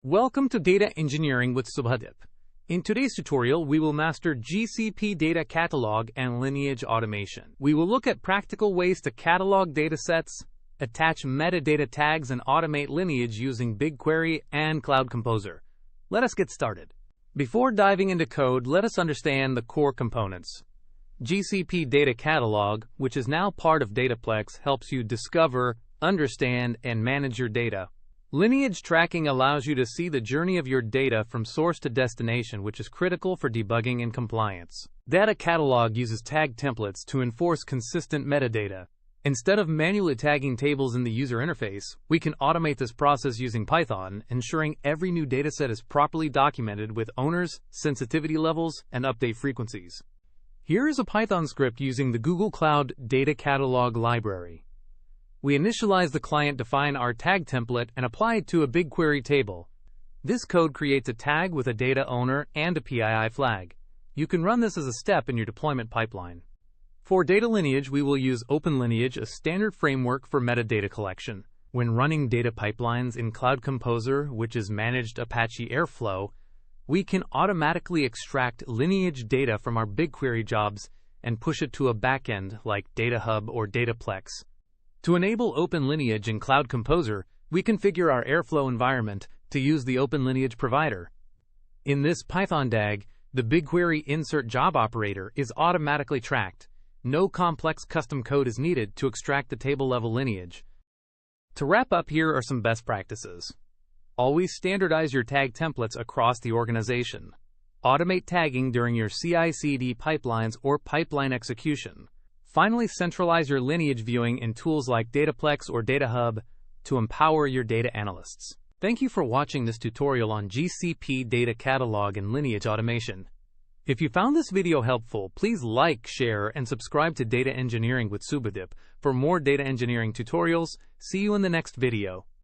Welcome to Data Engineering with Subhadip. In today's tutorial, we will master GCP Data Catalog and Lineage automation. We will look at practical ways to catalog datasets, attach metadata tags, and automate Lineage using BigQuery and Cloud Composer. Let us get started. Before diving into code, let us understand the core components. GCP Data Catalog, which is now part of Dataplex, helps you discover, understand, and manage your data. Lineage tracking allows you to see the journey of your data from source to destination, which is critical for debugging and compliance. Data Catalog uses tag templates to enforce consistent metadata. Instead of manually tagging tables in the user interface, we can automate this process using Python, ensuring every new dataset is properly documented with owners, sensitivity levels, and update frequencies. Here is a Python script using the Google Cloud Data Catalog library. We initialize the client-define our tag template and apply it to a BigQuery table. This code creates a tag with a data owner and a PII flag. You can run this as a step in your deployment pipeline. For data lineage, we will use OpenLineage, a standard framework for metadata collection. When running data pipelines in Cloud Composer, which is managed Apache Airflow, we can automatically extract lineage data from our BigQuery jobs and push it to a backend like DataHub or Dataplex. To enable OpenLineage in Cloud Composer, we configure our Airflow environment to use the OpenLineage provider. In this Python DAG, the BigQuery insert job operator is automatically tracked. No complex custom code is needed to extract the table-level lineage. To wrap up, here are some best practices. Always standardize your tag templates across the organization. Automate tagging during your CI/CD pipelines or pipeline execution. Finally, centralize your lineage viewing in tools like Dataplex or DataHub to empower your data analysts. Thank you for watching this tutorial on GCP Data Catalog and Lineage automation. If you found this video helpful, please like, share, and subscribe to Data Engineering with Subhadip for more data engineering tutorials. See you in the next video.